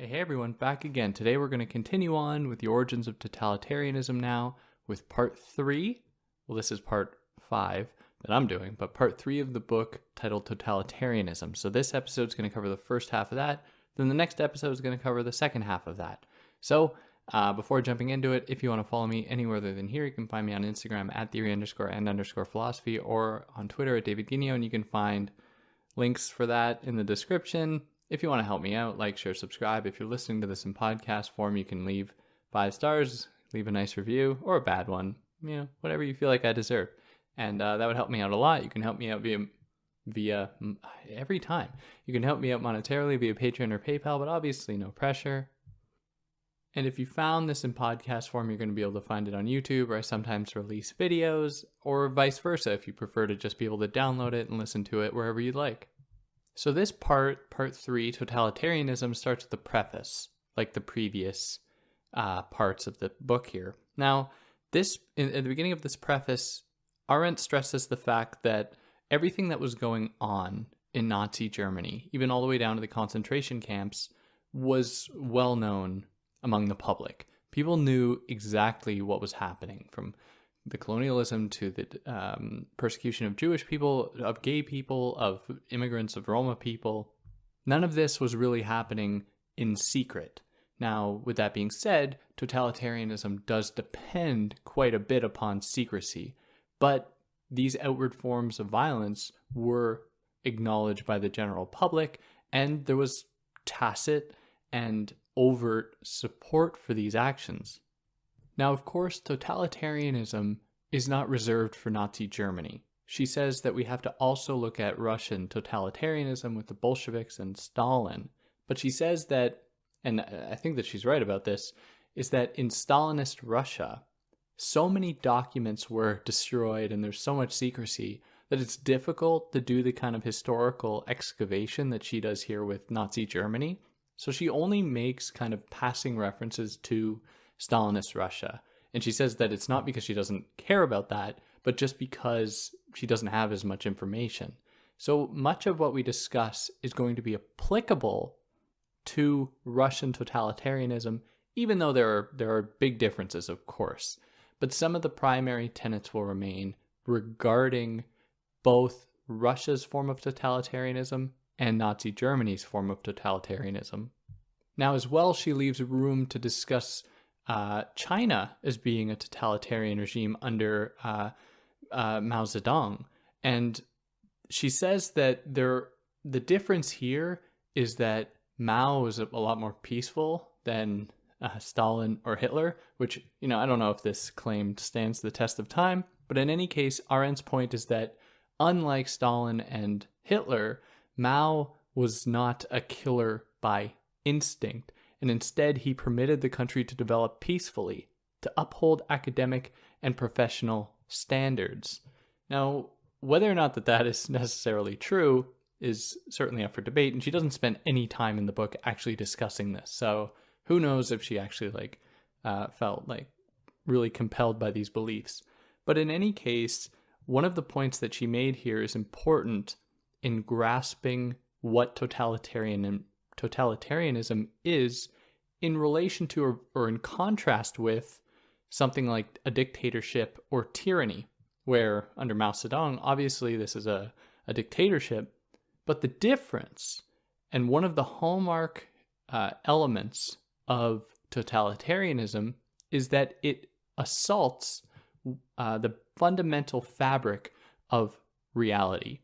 Hey everyone, back again. Today we're going to continue on with the Origins of Totalitarianism now with part 3. Well, this is part 5 that I'm doing, but part 3 of the book titled Totalitarianism. So this episode is going to cover the first half of that. Then the next episode is going to cover the second half of that. So before jumping into it, if you want to follow me anywhere other than here, you can find me on Instagram at theory_and_philosophy or on Twitter at David Guineo, and you can find links for that in the description. If you want to help me out, like, share, subscribe. If you're listening to this in podcast form, you can leave 5 stars, leave a nice review, or a bad one, whatever you feel like I deserve. And that would help me out a lot. You can help me out via every time. You can help me out monetarily via Patreon or PayPal, but obviously no pressure. And if you found this in podcast form, you're going to be able to find it on YouTube, where I sometimes release videos, or vice versa, if you prefer to just be able to download it and listen to it wherever you'd like. So this part 3, totalitarianism, starts with the preface, like the previous parts of the book here. Now, at the beginning of this preface, Arendt stresses the fact that everything that was going on in Nazi Germany, even all the way down to the concentration camps, was well known among the public. People knew exactly what was happening, from the colonialism to the persecution of Jewish people, of gay people, of immigrants, of Roma people. None of this was really happening in secret. Now, with that being said, totalitarianism does depend quite a bit upon secrecy, but these outward forms of violence were acknowledged by the general public, and there was tacit and overt support for these actions. Now, of course, totalitarianism is not reserved for Nazi Germany. She says that we have to also look at Russian totalitarianism with the Bolsheviks and Stalin. But she says that, and I think that she's right about this, is that in Stalinist Russia, so many documents were destroyed and there's so much secrecy that it's difficult to do the kind of historical excavation that she does here with Nazi Germany. So she only makes kind of passing references to Stalinist Russia. And she says that it's not because she doesn't care about that, but just because she doesn't have as much information. So much of what we discuss is going to be applicable to Russian totalitarianism, even though there are big differences, of course. But some of the primary tenets will remain regarding both Russia's form of totalitarianism and Nazi Germany's form of totalitarianism. Now, as well, she leaves room to discuss China as being a totalitarian regime under Mao Zedong. And she says that the difference here is that Mao was a lot more peaceful than Stalin or Hitler, which, I don't know if this claim stands the test of time, but in any case, Arendt's point is that unlike Stalin and Hitler, Mao was not a killer by instinct, and instead he permitted the country to develop peacefully, to uphold academic and professional standards. Now, whether or not that is necessarily true is certainly up for debate, and she doesn't spend any time in the book actually discussing this, so who knows if she actually felt really compelled by these beliefs. But in any case, one of the points that she made here is important in grasping what totalitarianism is in relation to or in contrast with something like a dictatorship or tyranny, where under Mao Zedong, obviously this is a dictatorship, but the difference, and one of the hallmark elements of totalitarianism, is that it assaults the fundamental fabric of reality.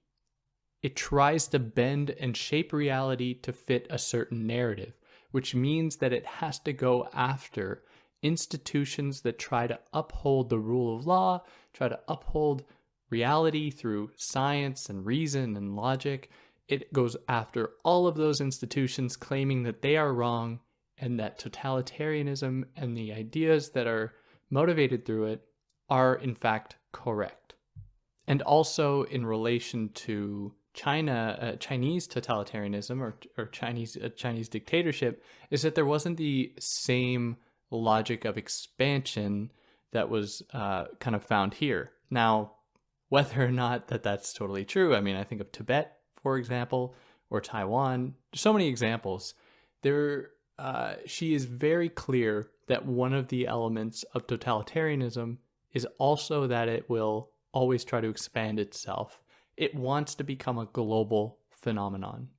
It tries to bend and shape reality to fit a certain narrative, which means that it has to go after institutions that try to uphold the rule of law, try to uphold reality through science and reason and logic. It goes after all of those institutions, claiming that they are wrong and that totalitarianism and the ideas that are motivated through it are in fact correct. And also in relation to Chinese totalitarianism or Chinese dictatorship, is that there wasn't the same logic of expansion that was kind of found here. Now, whether or not that's totally true, I think of Tibet, for example, or Taiwan, so many examples. There she is very clear that one of the elements of totalitarianism is also that it will always try to expand itself. It wants to become a global phenomenon.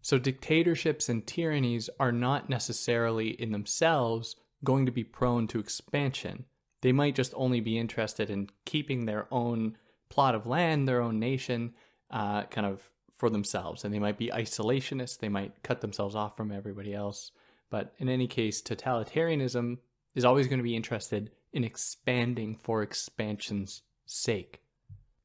So dictatorships and tyrannies are not necessarily in themselves going to be prone to expansion. They might just only be interested in keeping their own plot of land, their own nation, kind of for themselves. And they might be isolationists. They might cut themselves off from everybody else. But in any case, totalitarianism is always going to be interested in expanding for expansion's sake.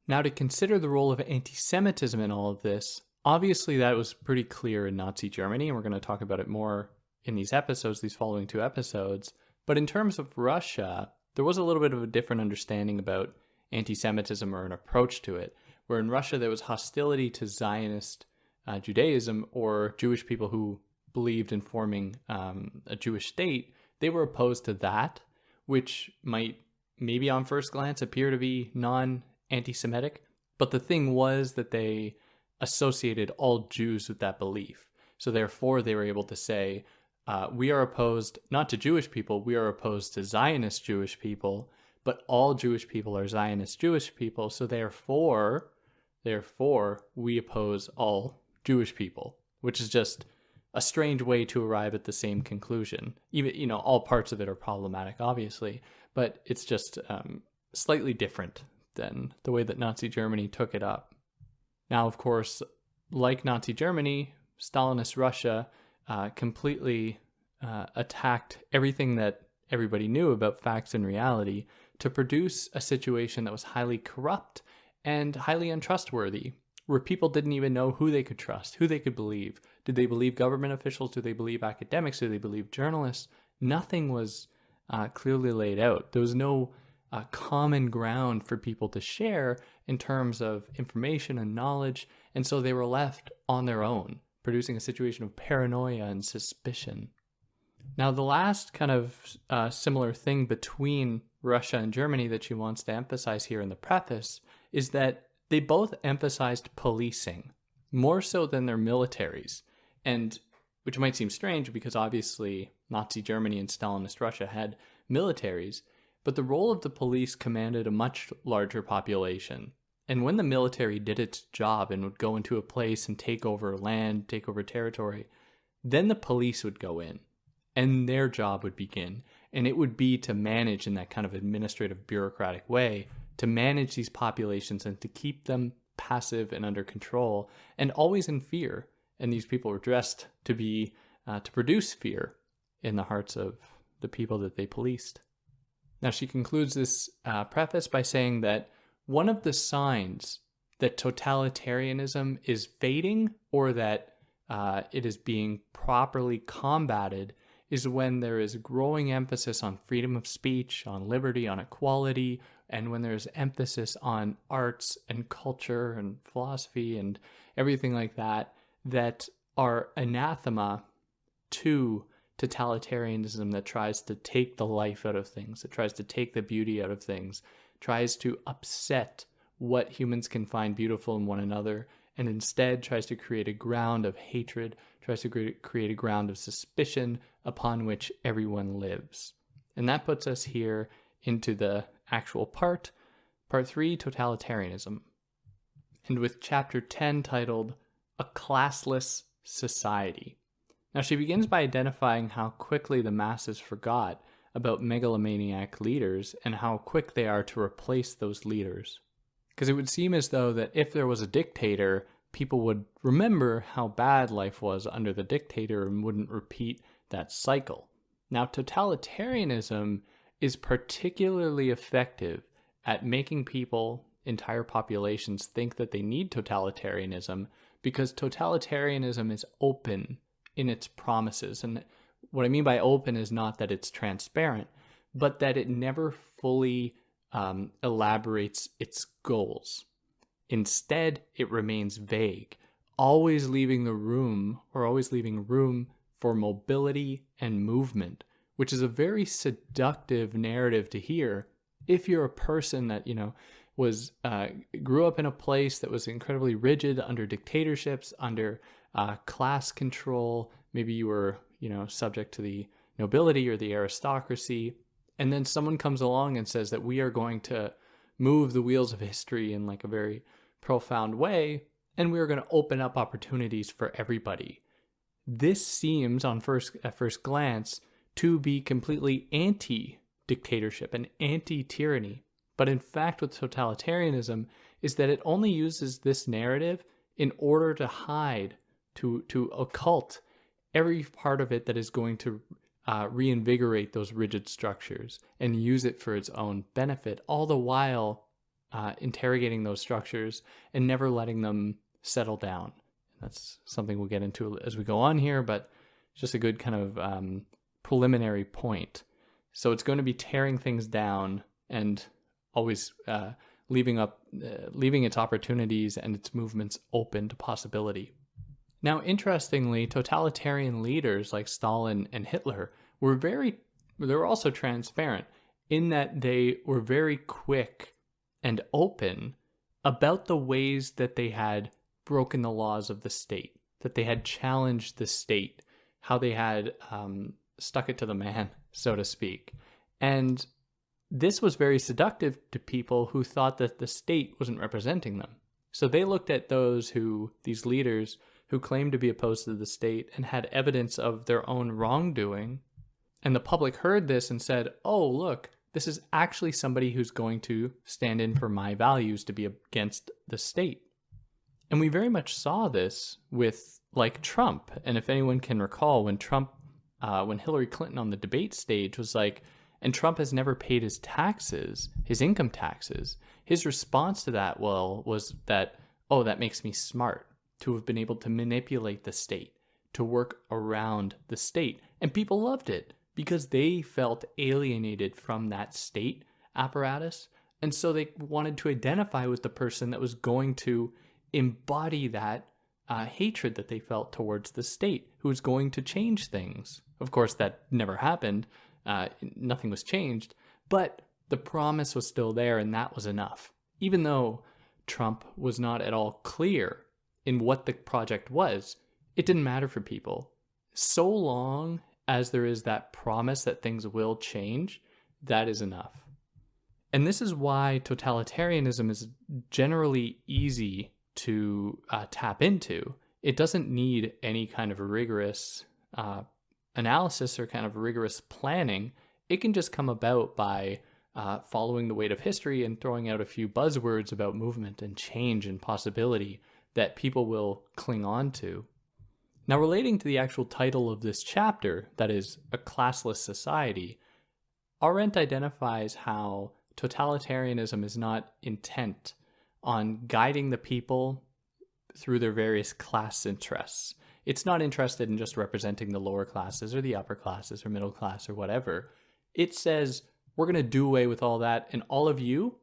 Now, to consider the role of anti-Semitism in all of this, obviously that was pretty clear in Nazi Germany, and we're going to talk about it more in these episodes, these following 2 episodes. But in terms of Russia, there was a little bit of a different understanding about anti-Semitism or an approach to it, where in Russia there was hostility to Zionist Judaism or Jewish people who believed in forming a Jewish state. They were opposed to that, which might maybe on first glance appear to be non-anti-Semitic, but the thing was that they associated all Jews with that belief. So therefore they were able to say, we are opposed not to Jewish people, we are opposed to Zionist Jewish people, but all Jewish people are Zionist Jewish people, so therefore we oppose all Jewish people, which is just a strange way to arrive at the same conclusion. Even, all parts of it are problematic, obviously, but it's just slightly different than the way that Nazi Germany took it up. Now, of course, like Nazi Germany, Stalinist Russia completely attacked everything that everybody knew about facts and reality to produce a situation that was highly corrupt and highly untrustworthy, where people didn't even know who they could trust, who they could believe. Did they believe government officials? Did they believe academics? Did they believe journalists? Nothing was clearly laid out. There was no common ground for people to share in terms of information and knowledge, and so they were left on their own, producing a situation of paranoia and suspicion. Now, the last kind of similar thing between Russia and Germany that she wants to emphasize here in the preface is that they both emphasized policing more so than their militaries, and which might seem strange because obviously Nazi Germany and Stalinist Russia had militaries, but the role of the police commanded a much larger population. And when the military did its job and would go into a place and take over land, take over territory, then the police would go in and their job would begin. And it would be to manage in that kind of administrative bureaucratic way, to manage these populations and to keep them passive and under control and always in fear. And these people were dressed to be, to produce fear in the hearts of the people that they policed. Now, she concludes this preface by saying that one of the signs that totalitarianism is fading or that it is being properly combated is when there is growing emphasis on freedom of speech, on liberty, on equality, and when there's emphasis on arts and culture and philosophy and everything like that, that are anathema to totalitarianism that tries to take the life out of things, that tries to take the beauty out of things, tries to upset what humans can find beautiful in one another, and instead tries to create a ground of hatred, tries to create a ground of suspicion upon which everyone lives. And that puts us here into the actual part 3, totalitarianism. And with chapter 10 titled, A Classless Society. Now, she begins by identifying how quickly the masses forgot about megalomaniac leaders and how quick they are to replace those leaders. Because it would seem as though that if there was a dictator, people would remember how bad life was under the dictator and wouldn't repeat that cycle. Now, totalitarianism is particularly effective at making people, entire populations, think that they need totalitarianism because totalitarianism is open in its promises. And what I mean by open is not that it's transparent, but that it never fully elaborates its goals. Instead, it remains vague, always leaving room for mobility and movement, which is a very seductive narrative to hear if you're a person that, was grew up in a place that was incredibly rigid under dictatorships, under class control. Maybe you were, subject to the nobility or the aristocracy. And then someone comes along and says that we are going to move the wheels of history in like a very profound way, and we are going to open up opportunities for everybody. This seems, at first glance, to be completely anti-dictatorship and anti-tyranny. But in fact, with totalitarianism, is that it only uses this narrative in order to hide, to occult every part of it that is going to reinvigorate those rigid structures and use it for its own benefit, all the while interrogating those structures and never letting them settle down. That's something we'll get into as we go on here, but it's just a good kind of preliminary point. So it's going to be tearing things down and always leaving its opportunities and its movements open to possibility. Now, interestingly, totalitarian leaders like Stalin and Hitler they were also transparent in that they were very quick and open about the ways that they had broken the laws of the state, that they had challenged the state, how they had stuck it to the man, so to speak. And this was very seductive to people who thought that the state wasn't representing them. So they looked at these leaders who claimed to be opposed to the state and had evidence of their own wrongdoing. And the public heard this and said, oh, look, this is actually somebody who's going to stand in for my values to be against the state. And we very much saw this with like Trump. And if anyone can recall when Hillary Clinton on the debate stage was like, and Trump has never paid his taxes, his income taxes, his response to that, was that, oh, that makes me smart to have been able to manipulate the state, to work around the state. And people loved it because they felt alienated from that state apparatus. And so they wanted to identify with the person that was going to embody that hatred that they felt towards the state, who was going to change things. Of course, that never happened. Nothing was changed, but the promise was still there, and that was enough. Even though Trump was not at all clear in what the project was, it didn't matter for people. So long as there is that promise that things will change, that is enough. And this is why totalitarianism is generally easy to tap into. It doesn't need any kind of rigorous analysis or kind of rigorous planning. It can just come about by following the weight of history and throwing out a few buzzwords about movement and change and possibility that people will cling on to. Now, relating to the actual title of this chapter, that is, A Classless Society, Arendt identifies how totalitarianism is not intent on guiding the people through their various class interests. It's not interested in just representing the lower classes or the upper classes or middle class or whatever. It says, we're going to do away with all that, and all of you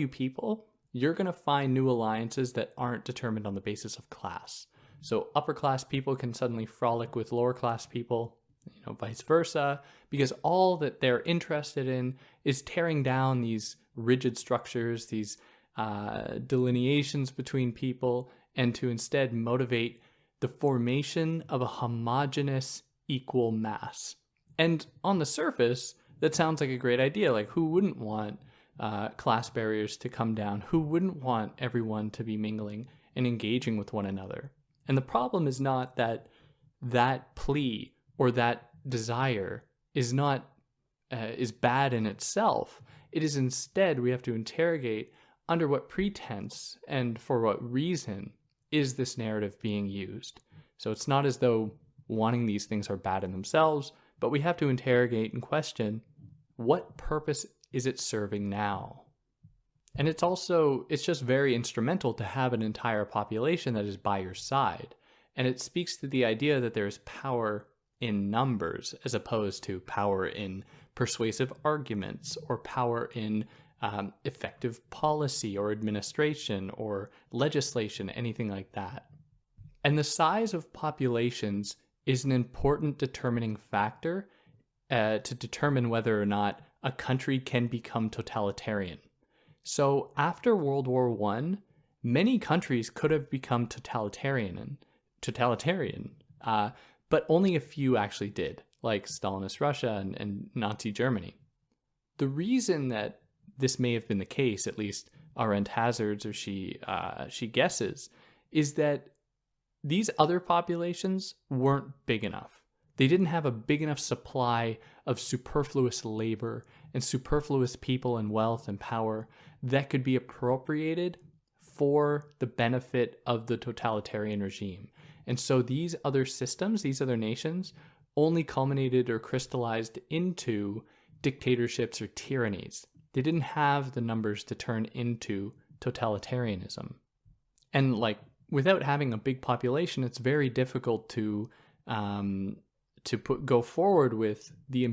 people, you're going to find new alliances that aren't determined on the basis of class. So upper class people can suddenly frolic with lower class people, vice versa, because all that they're interested in is tearing down these rigid structures, these delineations between people, and to instead motivate the formation of a homogeneous equal mass. And on the surface, that sounds like a great idea. Like, who wouldn't want class barriers to come down? Who wouldn't want everyone to be mingling and engaging with one another? And the problem is not that plea or that desire is bad in itself. It is instead, we have to interrogate under what pretense and for what reason is this narrative being used. So it's not as though wanting these things are bad in themselves, but we have to interrogate and question, what purpose is it serving now? And it's just very instrumental to have an entire population that is by your side. And it speaks to the idea that there's power in numbers as opposed to power in persuasive arguments or power in effective policy or administration or legislation, anything like that. And the size of populations is an important determining factor to determine whether or not a country can become totalitarian. So after World War I, many countries could have become totalitarian, but only a few actually did, like Stalinist Russia and Nazi Germany. The reason that this may have been the case, at least Arendt hazards or she guesses, is that these other populations weren't big enough. They didn't have a big enough supply of superfluous labor and superfluous people and wealth and power that could be appropriated for the benefit of the totalitarian regime. And so these other systems, these other nations, only culminated or crystallized into dictatorships or tyrannies. They didn't have the numbers to turn into totalitarianism. And without having a big population, it's very difficult to go forward with the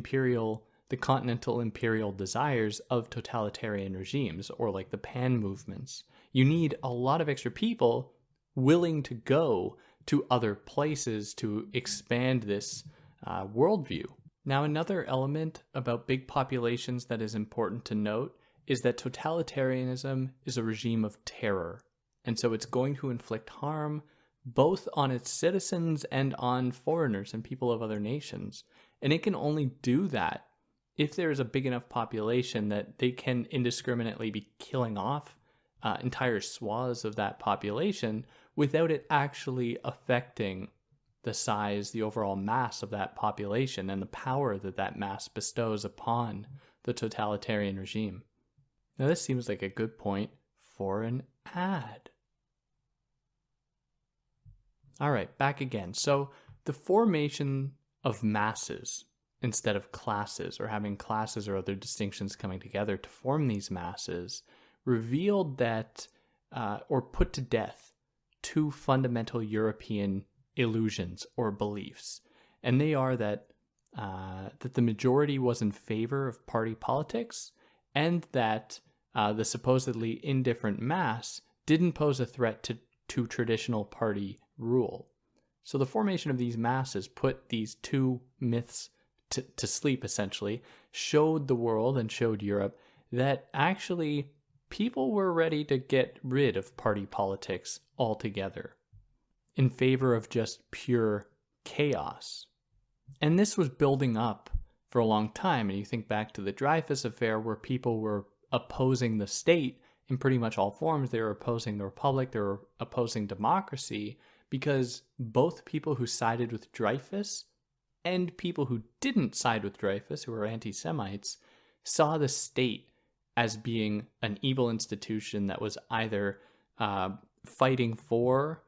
continental imperial desires of totalitarian regimes, or like the pan movements. You need a lot of extra people willing to go to other places to expand this worldview. Now, another element about big populations that is important to note is that totalitarianism is a regime of terror. And so it's going to inflict harm both on its citizens and on foreigners and people of other nations. And it can only do that if there is a big enough population that they can indiscriminately be killing off entire swaths of that population without it actually affecting the size, the overall mass of that population and the power that that mass bestows upon the totalitarian regime. Now, this seems like a good point for an ad. All right, back again. So the formation of masses instead of classes, or having classes or other distinctions coming together to form these masses, revealed that, or put to death, two fundamental European illusions or beliefs. And they are that the majority was in favor of party politics, and that the supposedly indifferent mass didn't pose a threat to traditional party rule. So the formation of these masses put these two myths to sleep, essentially, showed the world and showed Europe that actually people were ready to get rid of party politics altogether in favor of just pure chaos. And this was building up for a long time. And you think back to the Dreyfus Affair, where people were opposing the state in pretty much all forms. They were opposing the republic, they were opposing democracy, because both people who sided with Dreyfus and people who didn't side with Dreyfus, who were anti-Semites, saw the state as being an evil institution that was either fighting for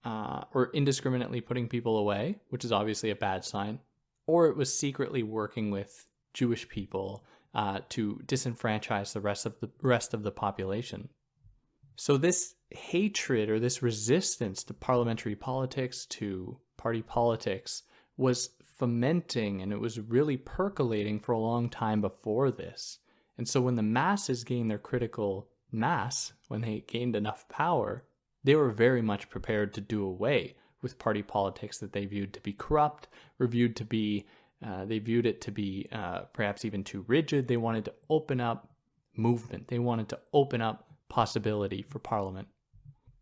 or indiscriminately putting people away, which is obviously a bad sign, or it was secretly working with Jewish people to disenfranchise the rest of the population. So this hatred, or this resistance to parliamentary politics, to party politics, was fomenting, and it was really percolating for a long time before this. And so when the masses gained their critical mass, when they gained enough power, they were very much prepared to do away with party politics that they viewed to be corrupt, or viewed to be, they viewed it to be perhaps even too rigid. They wanted to open up movement. They wanted to open up possibility for parliament.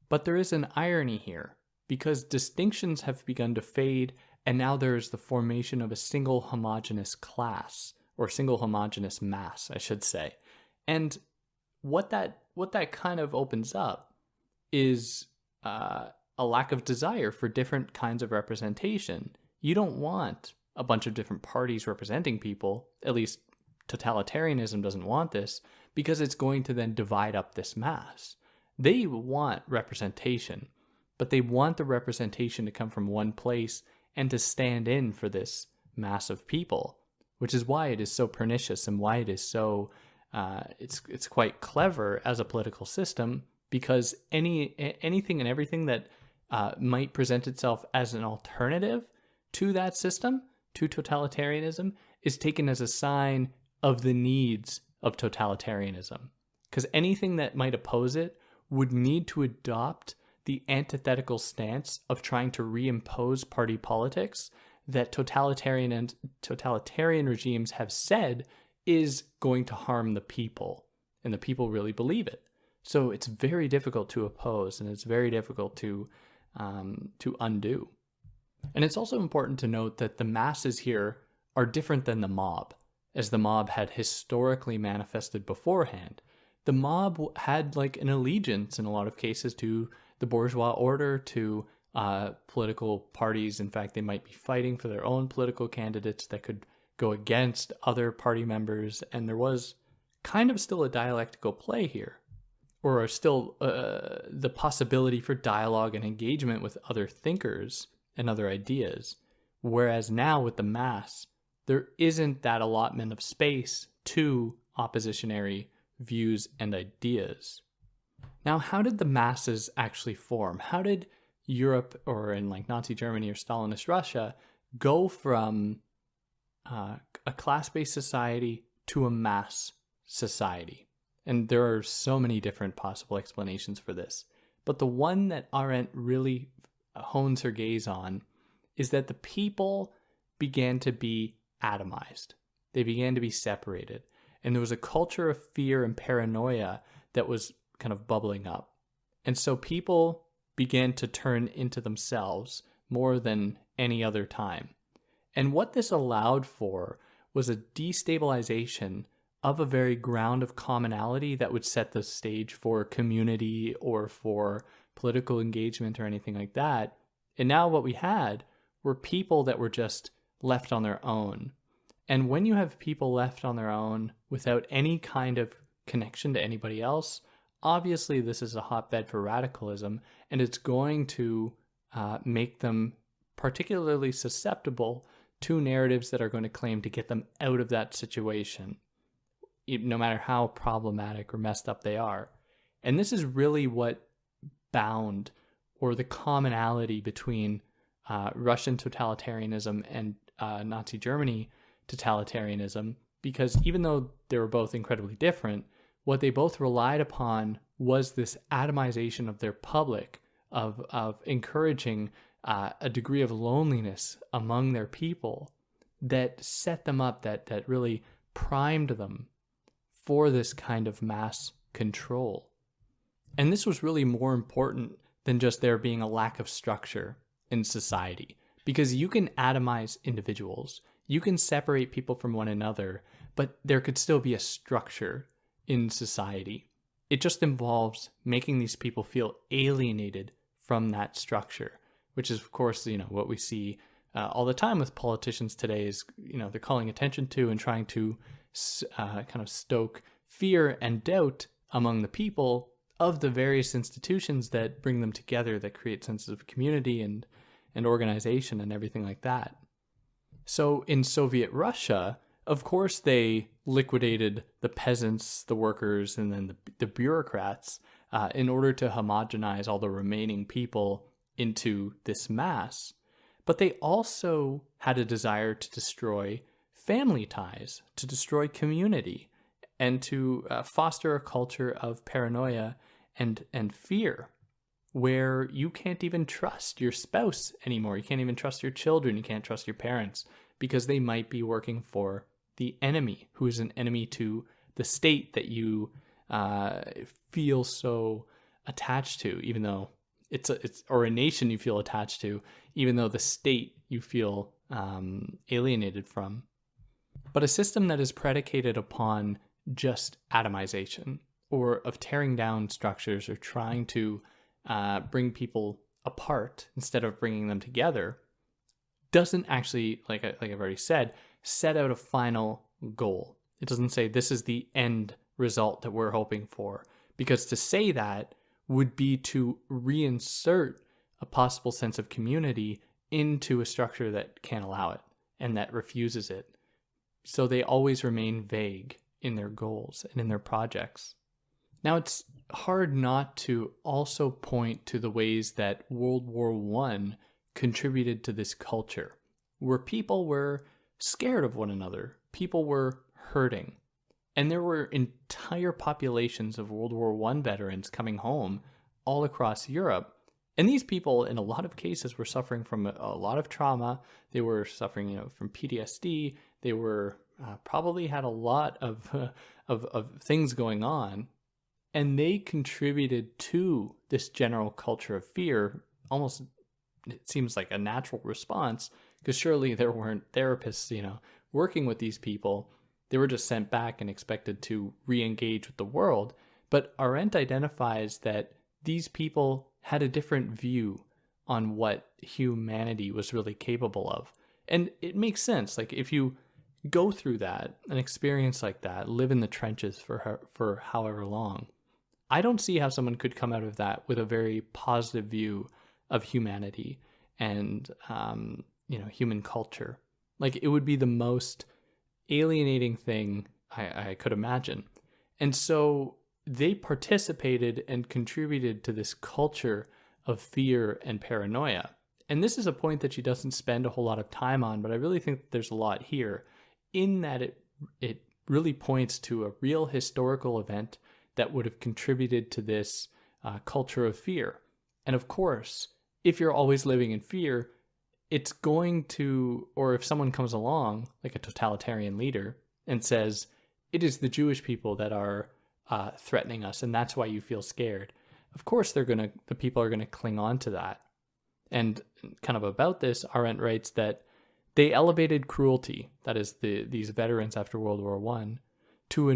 But there is an irony here, because distinctions have begun to fade, and now there is the formation of a single homogeneous class, or single homogeneous mass, I should say. And what that kind of opens up is a lack of desire for different kinds of representation. You don't want a bunch of different parties representing people, at least totalitarianism doesn't want this, because it's going to then divide up this mass. They want representation, but they want the representation to come from one place and to stand in for this mass of people, which is why it is so pernicious and why it is so, it's quite clever as a political system, because anything and everything that might present itself as an alternative to that system, to totalitarianism, is taken as a sign of the needs of totalitarianism. Because anything that might oppose it would need to adopt the antithetical stance of trying to reimpose party politics that totalitarian regimes have said is going to harm the people, and the people really believe it. So it's very difficult to oppose, and it's very difficult to undo. And it's also important to note that the masses here are different than the mob, as the mob had historically manifested beforehand. The mob had like an allegiance in a lot of cases to the bourgeois order, to political parties. In fact, they might be fighting for their own political candidates that could go against other party members. And there was kind of still a dialectical play here, or still the possibility for dialogue and engagement with other thinkers and other ideas. Whereas now with the mass, there isn't that allotment of space to oppositionary views and ideas. Now, how did the masses actually form? How did Europe, or in like Nazi Germany or Stalinist Russia, go from a class-based society to a mass society? And there are so many different possible explanations for this. But the one that Arendt really hones her gaze on is that the people began to be atomized. They began to be separated. And there was a culture of fear and paranoia that was kind of bubbling up. And so people began to turn into themselves more than any other time. And what this allowed for was a destabilization of a very ground of commonality that would set the stage for community or for political engagement or anything like that. And now what we had were people that were just left on their own. And when you have people left on their own without any kind of connection to anybody else, obviously this is a hotbed for radicalism, and it's going to make them particularly susceptible to narratives that are going to claim to get them out of that situation, no matter how problematic or messed up they are. And this is really what bound, or the commonality between Russian totalitarianism and Nazi Germany totalitarianism, because even though they were both incredibly different, what they both relied upon was this atomization of their public, of encouraging a degree of loneliness among their people that set them up, that really primed them for this kind of mass control. And this was really more important than just there being a lack of structure in society, because you can atomize individuals, you can separate people from one another, but there could still be a structure in society. It just involves making these people feel alienated from that structure, which is, of course, what we see all the time with politicians today is, they're calling attention to and trying to kind of stoke fear and doubt among the people of the various institutions that bring them together, that create senses of community and organization and everything like that. So in Soviet Russia, of course, they liquidated the peasants, the workers, and then the bureaucrats in order to homogenize all the remaining people into this mass. But they also had a desire to destroy family ties, to destroy community, and to foster a culture of paranoia and fear, where you can't even trust your spouse anymore. You can't even trust your children. You can't trust your parents, because they might be working for the enemy, who is an enemy to the state that you feel so attached to, even though it's or a nation you feel attached to, even though the state you feel alienated from. But a system that is predicated upon just atomization, or of tearing down structures, or trying to bring people apart instead of bringing them together, doesn't actually, like I've already said, set out a final goal. It doesn't say this is the end result that we're hoping for, because to say that would be to reinsert a possible sense of community into a structure that can't allow it and that refuses it. So they always remain vague in their goals and in their projects. Now, it's hard not to also point to the ways that World War I contributed to this culture, where people were scared of one another, people were hurting, and there were entire populations of World War I veterans coming home all across Europe. And these people, in a lot of cases, were suffering from a lot of trauma. They were suffering, from PTSD. They were probably had a lot of things going on. And they contributed to this general culture of fear almost it seems like a natural response, because surely there weren't therapists, working with these people. They were just sent back and expected to re-engage with the world. But Arendt identifies that these people had a different view on what humanity was really capable of. And it makes sense. Like, if you go through that, an experience like that, live in the trenches for however long, I don't see how someone could come out of that with a very positive view of humanity and, human culture. Like, it would be the most alienating thing I could imagine. And so they participated and contributed to this culture of fear and paranoia. And this is a point that she doesn't spend a whole lot of time on, but I really think that there's a lot here, in that it really points to a real historical event that would have contributed to this culture of fear. And of course, if you're always living in fear, it's going to, or if someone comes along, like a totalitarian leader, and says, it is the Jewish people that are threatening us, and that's why you feel scared. Of course, the people are going to cling on to that. And kind of about this, Arendt writes that they elevated cruelty, that is, these veterans after World War I, to a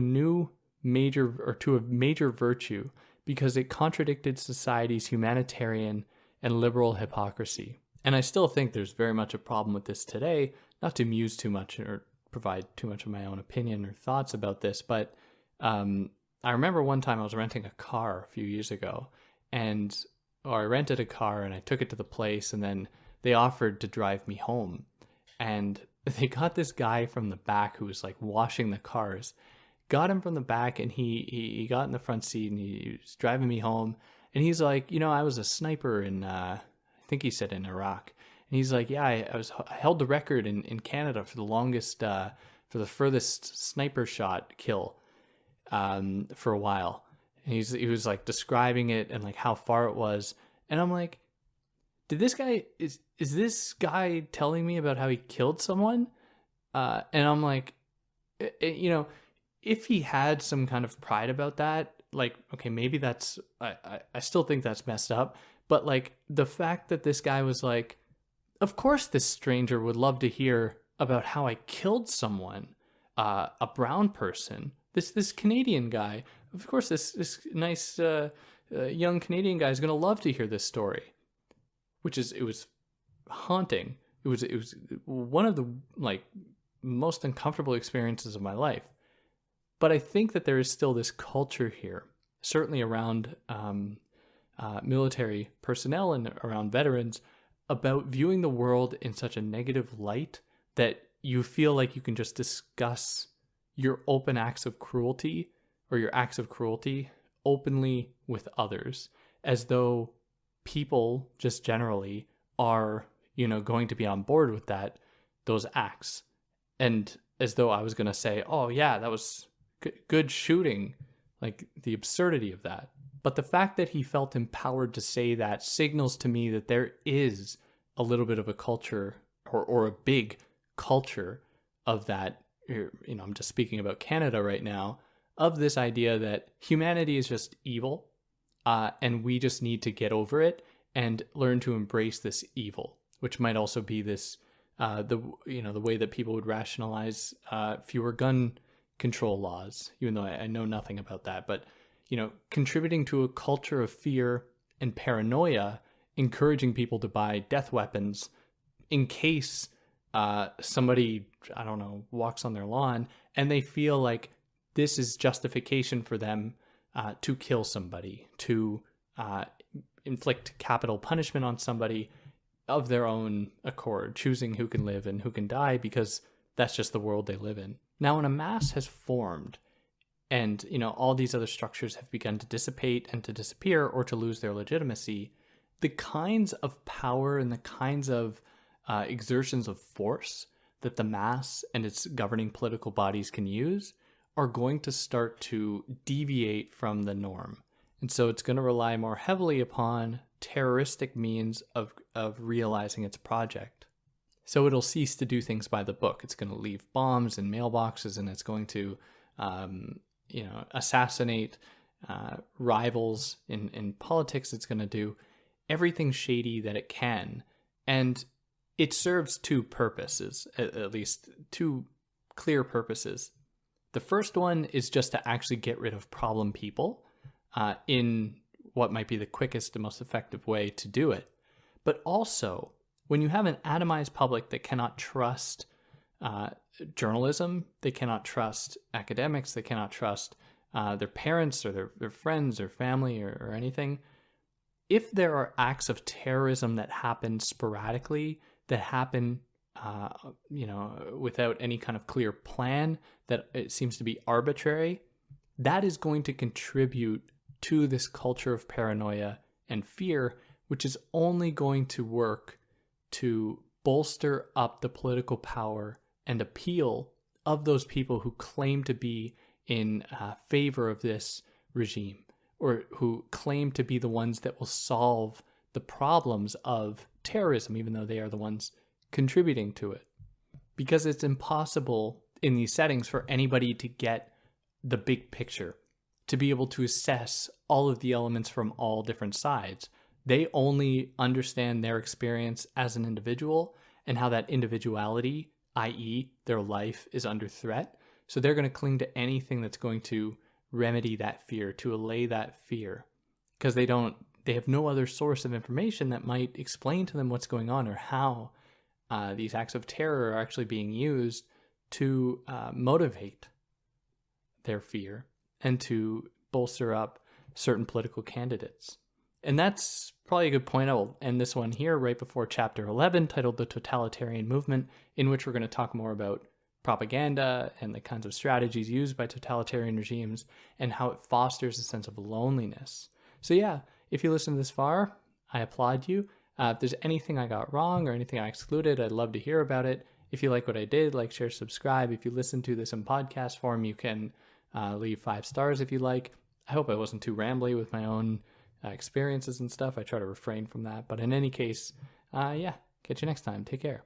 major virtue, because it contradicted society's humanitarian and liberal hypocrisy. And I still think there's very much a problem with this today, not to muse too much or provide too much of my own opinion or thoughts about this, but I remember one time I was renting a car a few years ago, or I rented a car and I took it to the place, and then they offered to drive me home. And they got this guy from the back who was like washing the cars, got him from the back, and he got in the front seat and he was driving me home. And he's like, I was a sniper in, I think he said in Iraq. And he's like, yeah, I held the record in Canada for the longest, for the furthest sniper shot kill for a while. And he was like describing it and like how far it was. And I'm like, is this guy telling me about how he killed someone? And I'm like, if he had some kind of pride about that, like, okay, maybe that's, I still think that's messed up. But like the fact that this guy was like, of course this stranger would love to hear about how I killed someone, a brown person, this Canadian guy. Of course, this nice young Canadian guy is going to love to hear this story, it was haunting. It was one of the like most uncomfortable experiences of my life. But I think that there is still this culture here, certainly around military personnel and around veterans, about viewing the world in such a negative light that you feel like you can just discuss your open acts of cruelty or your acts of cruelty openly with others, as though people just generally are, going to be on board with those acts. And as though I was going to say, oh yeah, that was good shooting, like the absurdity of that. But the fact that he felt empowered to say that signals to me that there is a little bit of a culture or a big culture of that. I'm just speaking about Canada right now, of this idea that humanity is just evil, and we just need to get over it and learn to embrace this evil, which might also be this, the way that people would rationalize fewer gun control laws, even though I know nothing about that. But contributing to a culture of fear and paranoia, encouraging people to buy death weapons in case somebody, walks on their lawn and they feel like this is justification for them to kill somebody, to inflict capital punishment on somebody of their own accord, choosing who can live and who can die because that's just the world they live in. Now, when a mass has formed and, all these other structures have begun to dissipate and to disappear or to lose their legitimacy, the kinds of power and the kinds of exertions of force that the mass and its governing political bodies can use are going to start to deviate from the norm. And so it's going to rely more heavily upon terroristic means of realizing its project. So it'll cease to do things by the book. It's going to leave bombs in mailboxes, and it's going to, assassinate rivals in politics. It's going to do everything shady that it can And it serves two purposes, at least two clear purposes. The first one is just to actually get rid of problem people in what might be the quickest and most effective way to do it. But also, when you have an atomized public that cannot trust journalism, they cannot trust academics, they cannot trust their parents or their friends or family or anything, if there are acts of terrorism that happen sporadically, that happen without any kind of clear plan, that it seems to be arbitrary, that is going to contribute to this culture of paranoia and fear, which is only going to work to bolster up the political power and appeal of those people who claim to be in favor of this regime, or who claim to be the ones that will solve the problems of terrorism, even though they are the ones contributing to it. Because it's impossible in these settings for anybody to get the big picture, to be able to assess all of the elements from all different sides. They only understand their experience as an individual and how that individuality, i.e. their life, is under threat. So they're going to cling to anything that's going to remedy that fear, to allay that fear, because they have no other source of information that might explain to them what's going on, or how these acts of terror are actually being used to motivate their fear and to bolster up certain political candidates. And that's probably a good point. I will end this one here right before chapter 11, titled The Totalitarian Movement, in which we're going to talk more about propaganda and the kinds of strategies used by totalitarian regimes and how it fosters a sense of loneliness. So yeah, if you listened this far, I applaud you. If there's anything I got wrong or anything I excluded, I'd love to hear about it. If you like what I did, like, share, subscribe. If you listen to this in podcast form, you can leave 5 stars if you like. I hope I wasn't too rambly with my own experiences and stuff. I try to refrain from that. But in any case, catch you next time. Take care.